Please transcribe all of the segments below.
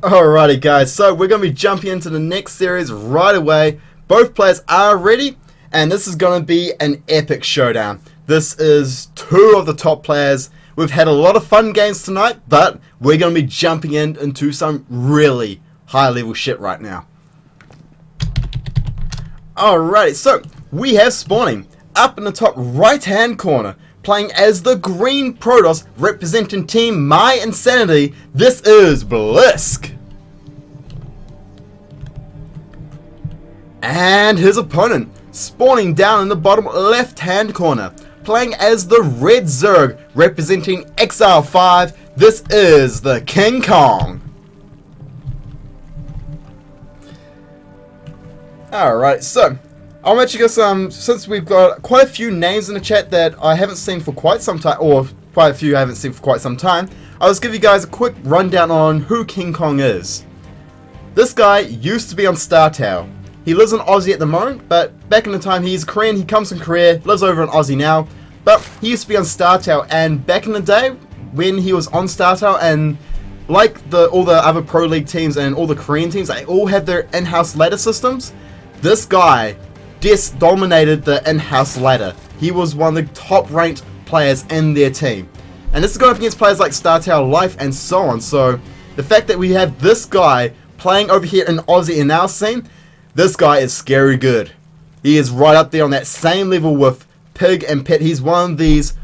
Alrighty guys, so we're going to be jumping into the next series right away. Both players are ready, and this is going to be an epic showdown. This is two of the top players. We've had a lot of fun games tonight, but we're going to be jumping into some really high level shit right now. Alrighty, so we have spawning up in the top right hand corner. Playing as the Green Protoss, representing Team MYI Insanity, this is Blysk. And his opponent, spawning down in the bottom left hand corner, playing as the Red Zerg, representing Exile 5, this is the KingKong. Alright, so I'm actually got since we've got quite a few names in the chat that I haven't seen for quite some time, or quite a few I haven't seen for quite some time, I'll just give you guys a quick rundown on who KingKong is. This guy used to be on Star Tower. He lives in Aussie at the moment, but back in the time he's Korean, he comes from Korea, lives over in Aussie now, but he used to be on Star Tower, and back in the day when he was on Star Tower, and like all the other Pro League teams and all the Korean teams, they all had their in-house ladder systems. This guy dominated the in-house ladder. He was one of the top-ranked players in their team. And this is going up against players like Star Tower Life and so on. So the fact that we have this guy playing over here in Aussie in our scene, this guy is scary good. He is right up there on that same level with Pig and Pet. He's one of these,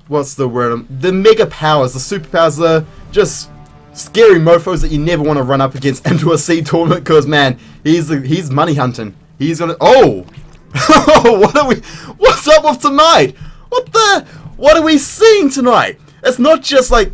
what's the word? The mega powers, the superpowers, the just scary mofos that you never want to run up against into a sea tournament, because man, he's money hunting. He's gonna. Oh, what's up with tonight? What are we seeing tonight? It's not just like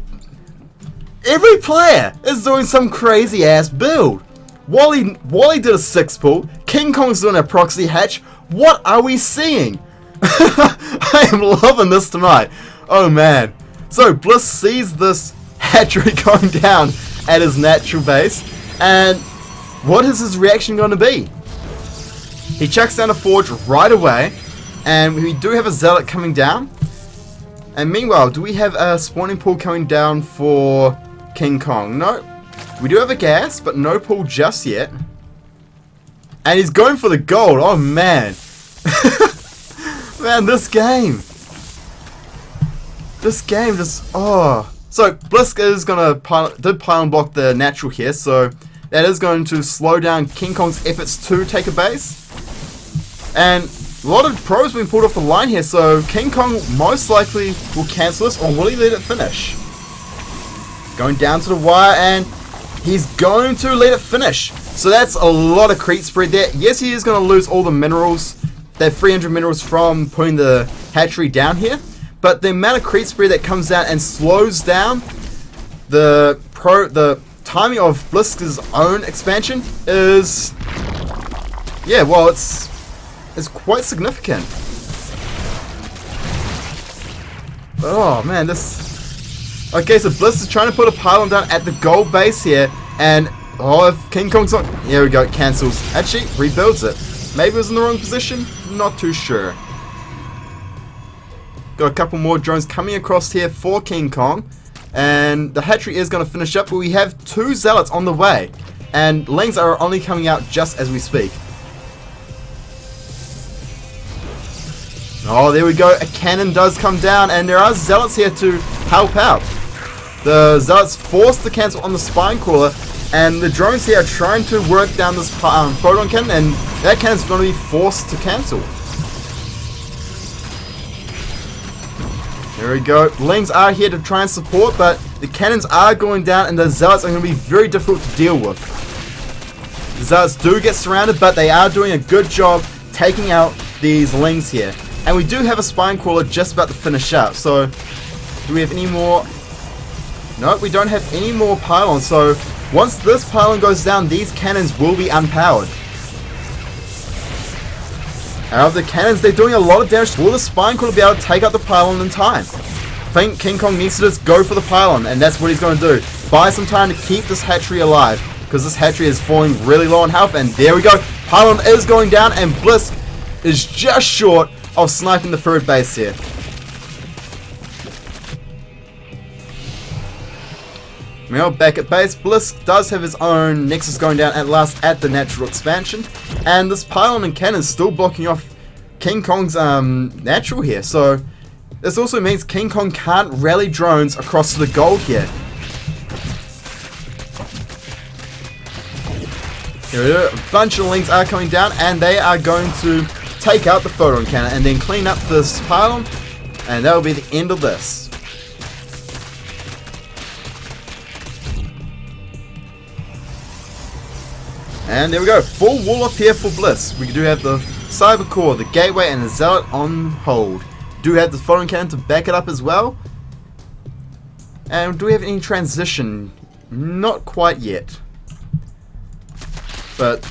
every player is doing some crazy ass build. Wally did a 6-pull. KingKong's doing a proxy hatch. What are we seeing? I am loving this tonight. Oh man. So Blysk sees this hatchery going down at his natural base, and what is his reaction going to be? He chucks down a forge right away, and we do have a zealot coming down. And meanwhile, do we have a spawning pool coming down for KingKong? No. We do have a gas, but no pool just yet. And he's going for the gold. Oh man. Man, this game just, oh. So Blysk is going to pylon block the natural here, so that is going to slow down KingKong's efforts to take a base. And a lot of pros being pulled off the line here, so KingKong most likely will cancel this, or will he let it finish? Going down to the wire, and he's going to let it finish. So that's a lot of creep spread there. Yes, he is going to lose all the minerals, that 300 minerals from putting the hatchery down here, but the amount of creep spread that comes down and slows down the timing of Blysk's own expansion is, yeah, well, it's quite significant. Oh man, this. Okay, so Blysk is trying to put a pylon down at the gold base here, and if KingKong's on, here we go, it cancels. Actually, rebuilds it. Maybe it was in the wrong position. Not too sure. Got a couple more drones coming across here for KingKong, and the hatchery is going to finish up, but we have two zealots on the way, and lings are only coming out just as we speak. Oh, there we go. A cannon does come down, and there are zealots here to help out. The zealots forced to cancel on the spine crawler, and the drones here are trying to work down this photon cannon, and that cannon's going to be forced to cancel. There we go. Lings are here to try and support, but the cannons are going down, and the zealots are going to be very difficult to deal with. The zealots do get surrounded, but they are doing a good job taking out these lings here. And we do have a spine crawler just about to finish up. So, do we have any more? No, we don't have any more pylons. So, once this pylon goes down, these cannons will be unpowered. However, the cannons, they're doing a lot of damage. Will the spine crawler be able to take out the pylon in time? I think KingKong needs to just go for the pylon, and that's what he's going to do. Buy some time to keep this hatchery alive, because this hatchery is falling really low on health. And there we go. Pylon is going down, and Blysk is just short of sniping the third base here. Meanwhile, back at base, Blysk does have his own Nexus going down at last at the natural expansion. And this pylon and cannon is still blocking off KingKong's natural here. So this also means KingKong can't rally drones across to the gold here. Here we go. A bunch of links are coming down and they are going to take out the photon cannon and then clean up this pylon. And that will be the end of this. And there we go, full wall up here for Blysk. We do have the Cyber Core, the Gateway, and the Zealot on hold. Do have the Photon Cannon to back it up as well. And do we have any transition? Not quite yet. But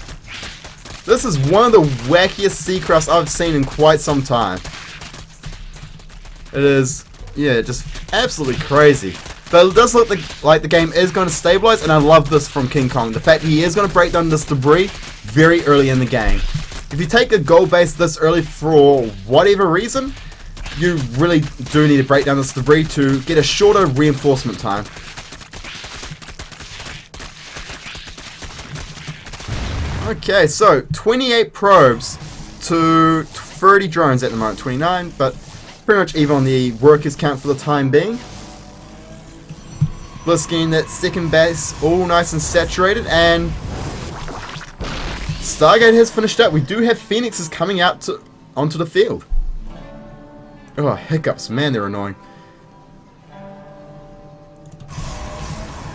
this is one of the wackiest SEACrafts I've seen in quite some time. It is, yeah, just absolutely crazy. But it does look like the game is going to stabilize, and I love this from KingKong. The fact that he is going to break down this debris very early in the game. If you take a goal base this early for whatever reason, you really do need to break down this debris to get a shorter reinforcement time. Okay, so 28 probes to 30 drones at the moment, 29, but pretty much even on the workers count for the time being. Blysk getting that second base all nice and saturated, and Stargate has finished up. We do have Phoenixes coming out onto the field. Oh, hiccups, man, they're annoying.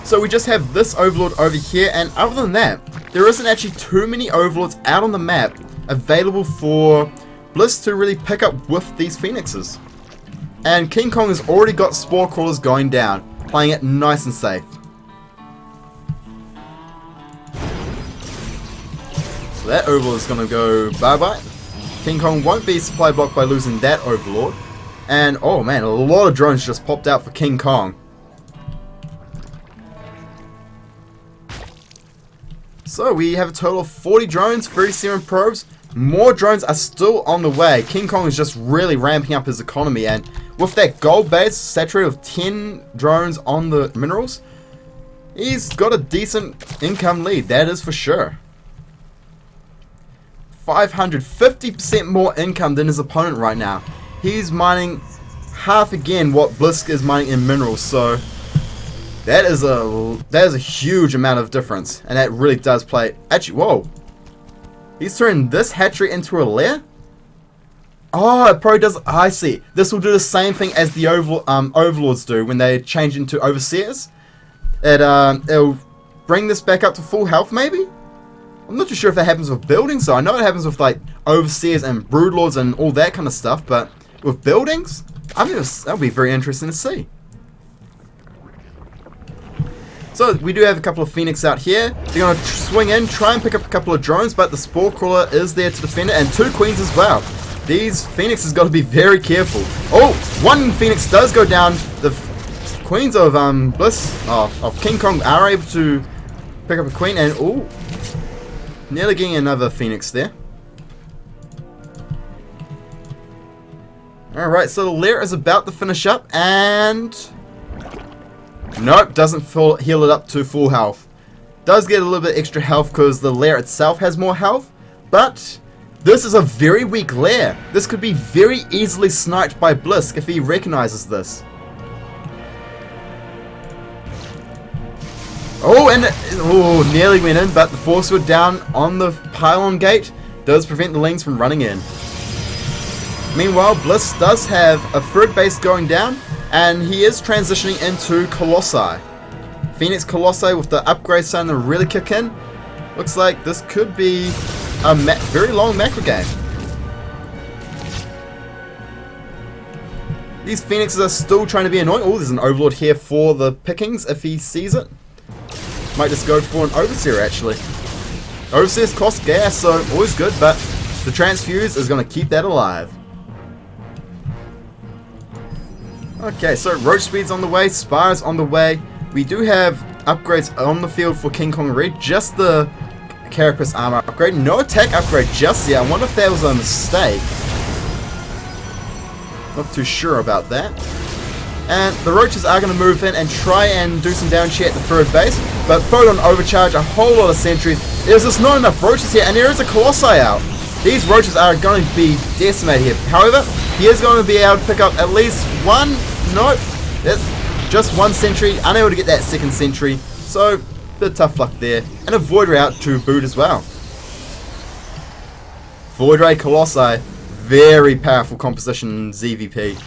So we just have this Overlord over here, and other than that, there isn't actually too many Overlords out on the map available for Blysk to really pick up with these Phoenixes. And KingKong has already got Spore Crawlers going down, playing it nice and safe. So that Overlord is going to go bye-bye. KingKong won't be supply blocked by losing that Overlord. And, oh man, a lot of drones just popped out for KingKong. So we have a total of 40 drones, 37 probes. More drones are still on the way. KingKong is just really ramping up his economy, and with that gold base saturated with 10 drones on the minerals, he's got a decent income lead, that is for sure. 550% more income than his opponent right now. He's mining half again what Blysk is mining in minerals, so that is a huge amount of difference, and that really does play. Actually, whoa. He's turned this hatchery into a lair? Oh, it probably does. I see. This will do the same thing as the Overlords do when they change into Overseers. It'll bring this back up to full health, maybe? I'm not too sure if that happens with buildings, so I know it happens with like Overseers and Broodlords and all that kind of stuff, but with buildings, I mean, that'll be very interesting to see. So we do have a couple of Phoenix out here. They're going to swing in, try and pick up a couple of drones, but the Spore Crawler is there to defend it, and 2 Queens as well. These Phoenixes got to be very careful. Oh, 1 Phoenix does go down. The Queens of Blysk, of KingKong are able to pick up a Queen, and oh, nearly getting another Phoenix there. Alright, so the lair is about to finish up, and nope, doesn't heal it up to full health. Does get a little bit extra health because the lair itself has more health, but this is a very weak lair. This could be very easily sniped by Blysk if he recognizes this. Oh, and nearly went in, but the force were down on the pylon gate does prevent the Lings from running in. Meanwhile, Blysk does have a third base going down, and he is transitioning into Colossi. Phoenix Colossi with the upgrade starting to really kick in. Looks like this could be a very long macro game. These Phoenixes are still trying to be annoying. Oh, there's an Overlord here for the pickings if he sees it. Might just go for an Overseer actually. Overseers cost gas, so always good, but the Transfuse is going to keep that alive. Okay, so Roach Speed's on the way, Spire's on the way. We do have upgrades on the field for KingKong Red, just the Carapace armor upgrade. No attack upgrade just yet. I wonder if that was a mistake. Not too sure about that. And the roaches are going to move in and try and do some damage here at the third base. But Photon overcharge, a whole lot of sentries. There's just not enough roaches here, and there is a Colossi out. These roaches are going to be decimated here. However, he is going to be able to pick up at least one. Nope. That's just one sentry. Unable to get that second sentry. So, bit of tough luck there. And a Void Ray out to boot as well. Void Ray Colossi. Very powerful composition in ZVP.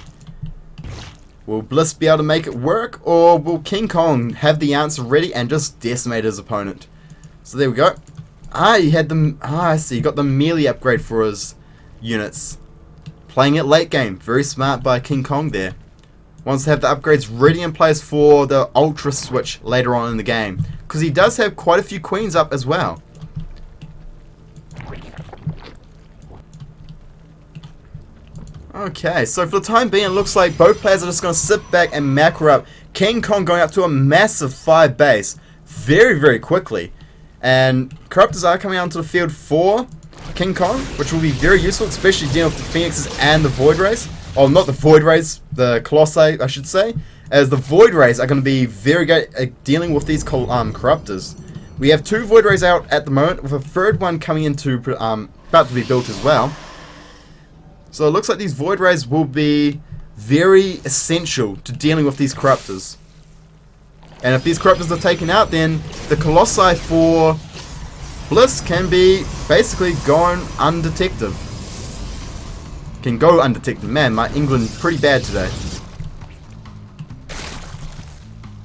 Will Blysk be able to make it work, or will KingKong have the answer ready and just decimate his opponent? So there we go. He had the... I see. He got the melee upgrade for his units. Playing it late game. Very smart by KingKong there. Wants to have the upgrades ready in place for the Ultra Switch later on in the game. Because he does have quite a few queens up as well. Okay, so for the time being, it looks like both players are just going to sit back and macro up. KingKong going up to a massive 5 base very, very quickly. And Corruptors are coming out onto the field for KingKong, which will be very useful, especially dealing with the Phoenixes and the Void Rays. Oh, not the Void Rays, the Colossi, I should say. As the Void Rays are going to be very good at dealing with these Corruptors. We have 2 Void Rays out at the moment, with a third one coming into about to be built as well. So it looks like these Void Rays will be very essential to dealing with these Corruptors. And if these Corruptors are taken out, then the Colossi for Blysk can be basically going undetected. Can go undetected. Man, my England pretty bad today.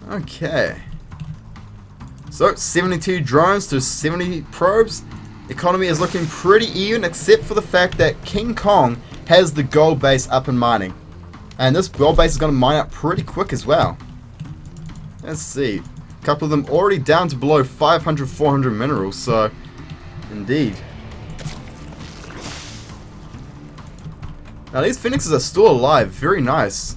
Okay. So 72 drones to 70 probes. Economy is looking pretty even, except for the fact that KingKong has the gold base up and mining. And this gold base is going to mine up pretty quick as well. Let's see. A couple of them already down to below 500, 400 minerals, so indeed. Now these Phoenixes are still alive, very nice.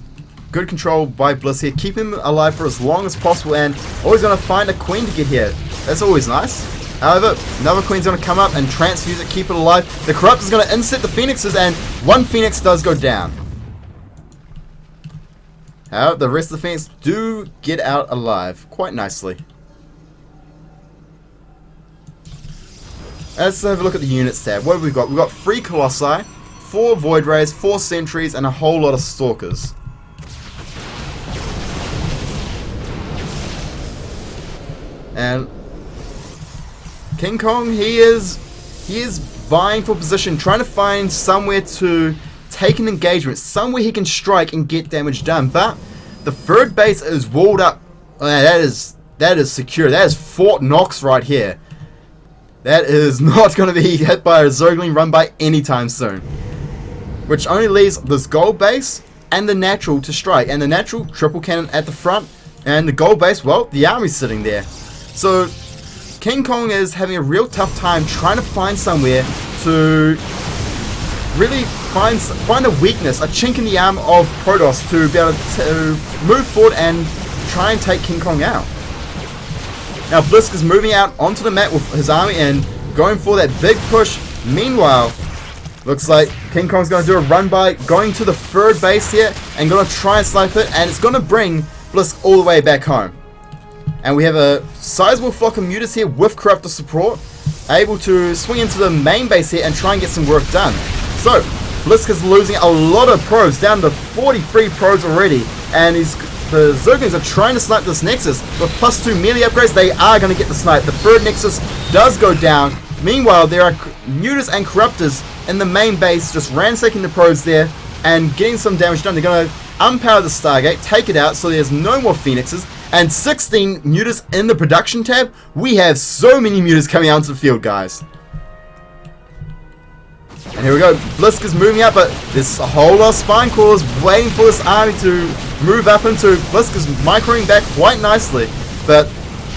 Good control by Blysk here, keeping them alive for as long as possible, and always going to find a queen to get here. That's always nice. However, another queen's going to come up and transfuse it, keep it alive. The Corruptor's going to inset the Phoenixes, and one Phoenix does go down. However, the rest of the Phoenix do get out alive quite nicely. Let's have a look at the units tab. What have we got? We've got 3 Colossi, 4 Void Rays, 4 Sentries, and a whole lot of Stalkers. And KingKong, he is vying for position, trying to find somewhere to take an engagement, somewhere he can strike and get damage done. But the third base is walled up. That is secure. That is Fort Knox right here. That is not going to be hit by a Zergling run by anytime soon. Which only leaves this gold base and the natural to strike. And the natural, triple cannon at the front. And the gold base, well, the army's sitting there. So KingKong is having a real tough time trying to find somewhere to really find a weakness, a chink in the arm of Protoss to be able to move forward and try and take KingKong out. Now Blysk is moving out onto the map with his army and going for that big push. Meanwhile, looks like KingKong's going to do a run by, going to the third base here and going to try and snipe it, and it's going to bring Blysk all the way back home. And we have a sizable flock of mutas here with Corruptor support, able to swing into the main base here and try and get some work done. So, Blysk is losing a lot of probes, down to 43 probes already, and the Zerglings are trying to snipe this Nexus. With +2 melee upgrades, they are going to get the snipe. The third Nexus does go down. Meanwhile, there are mutas and Corruptors in the main base, just ransacking the probes there and getting some damage done. They're going to unpower the Stargate, take it out so there's no more Phoenixes, and 16 mutas in the production tab. We have so many mutas coming out into the field, guys. And here we go. Blysk is moving up, but there's a whole lot of Spine Crawlers waiting for this army to move up into. Blysk is microing back quite nicely. But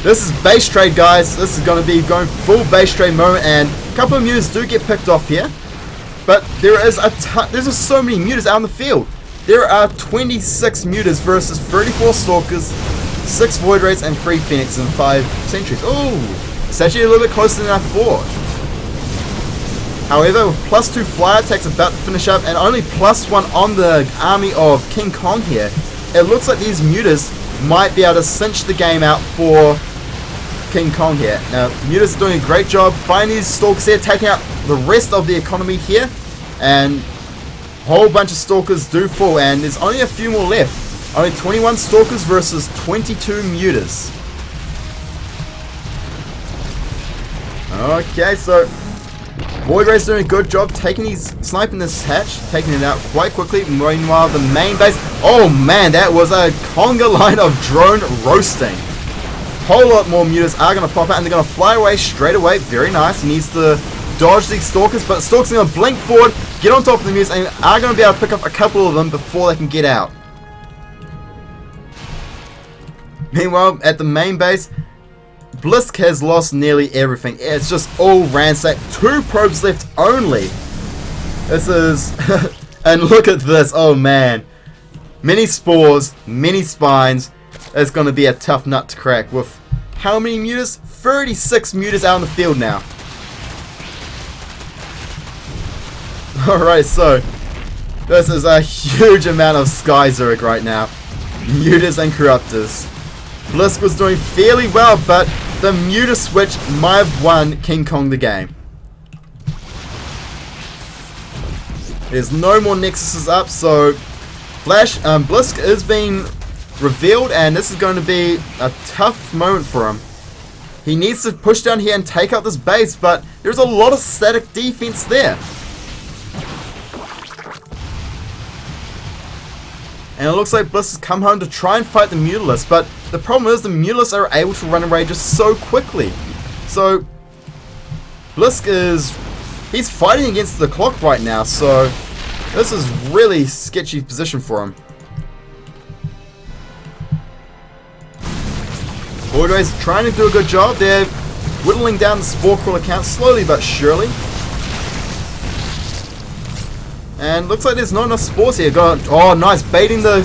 this is base trade, guys. This is going to be going full base trade moment, and a couple of mutas do get picked off here. But there is a ton. There's just so many mutas out in the field. There are 26 mutas versus 34 Stalkers, 6 Void Rays, and 3 Phoenix and 5 Sentries. Oh, it's actually a little bit closer than I thought. However, with +2 flyer attacks about to finish up, and only +1 on the army of KingKong here, it looks like these mutas might be able to cinch the game out for KingKong here. Now, mutas are doing a great job finding these stalkers here, taking out the rest of the economy here, and a whole bunch of stalkers do fall, and there's only a few more left. Only 21 stalkers versus 22 mutas. Okay, so Void Ray's doing a good job sniping this hatch, taking it out quite quickly. Meanwhile, the main base, oh man, that was a conga line of drone roasting. Whole lot more mutas are going to pop out, and they're going to fly away straight away. Very nice. He needs to dodge these stalkers, but the stalkers are going to blink forward, get on top of the mutas, and are going to be able to pick up a couple of them before they can get out. Meanwhile, at the main base, Blysk has lost nearly everything. It's just all ransacked. 2 probes left only. This is... and look at this. Oh man. Many spores, many spines. It's going to be a tough nut to crack. With how many mutas? 36 mutas out in the field now. Alright, so this is a huge amount of Sky Zurich right now. Mutas and Corruptors. Blysk was doing fairly well, but the muta switch might have won KingKong the game. There's no more Nexuses up, so Blysk is being revealed, and this is going to be a tough moment for him. He needs to push down here and take out this base, but there's a lot of static defense there. And it looks like Blysk has come home to try and fight the Mutalists, but the problem is the Mutalists are able to run away just so quickly. So Blysk he's fighting against the clock right now, so this is really sketchy position for him. Void Ray's trying to do a good job. They're whittling down the Spore Crawler count slowly but surely. And looks like there's not enough spores here. Oh, nice. Baiting the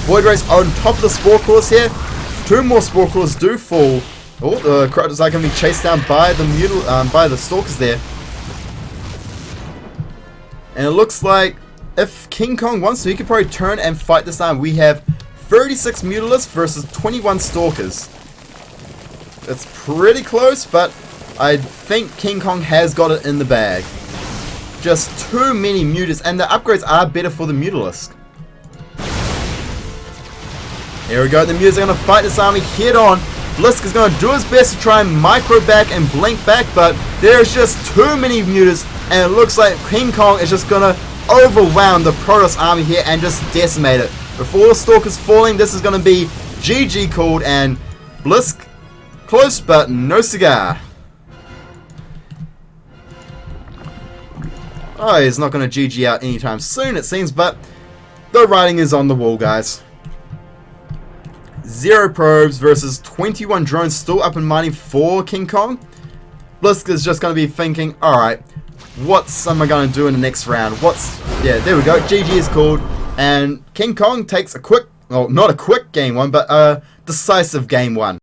Void Rays on top of the Spore Crawlers here. 2 more Spore Crawlers do fall. Oh, the Corruptors are going to be chased down by the Stalkers there. And it looks like if KingKong wants to, he could probably turn and fight this time. We have 36 Mutalists versus 21 Stalkers. It's pretty close, but I think KingKong has got it in the bag. Just too many mutas, and the upgrades are better for the Mutalist. Here we go, the mutas are going to fight this army head on. Blysk is going to do his best to try and micro back and blink back, but there's just too many mutas, and it looks like KingKong is just going to overwhelm the Protoss army here and just decimate it. Before the Stalkers falling, this is going to be GG called, and Blysk, close but no cigar. Oh, he's not going to GG out anytime soon, it seems, but the writing is on the wall, guys. 0 probes versus 21 drones still up and mining for KingKong. Blysk is just going to be thinking, alright, what am I going to do in the next round? Yeah, there we go, GG is called, and KingKong takes a quick, well, not a quick game 1, but a decisive game 1.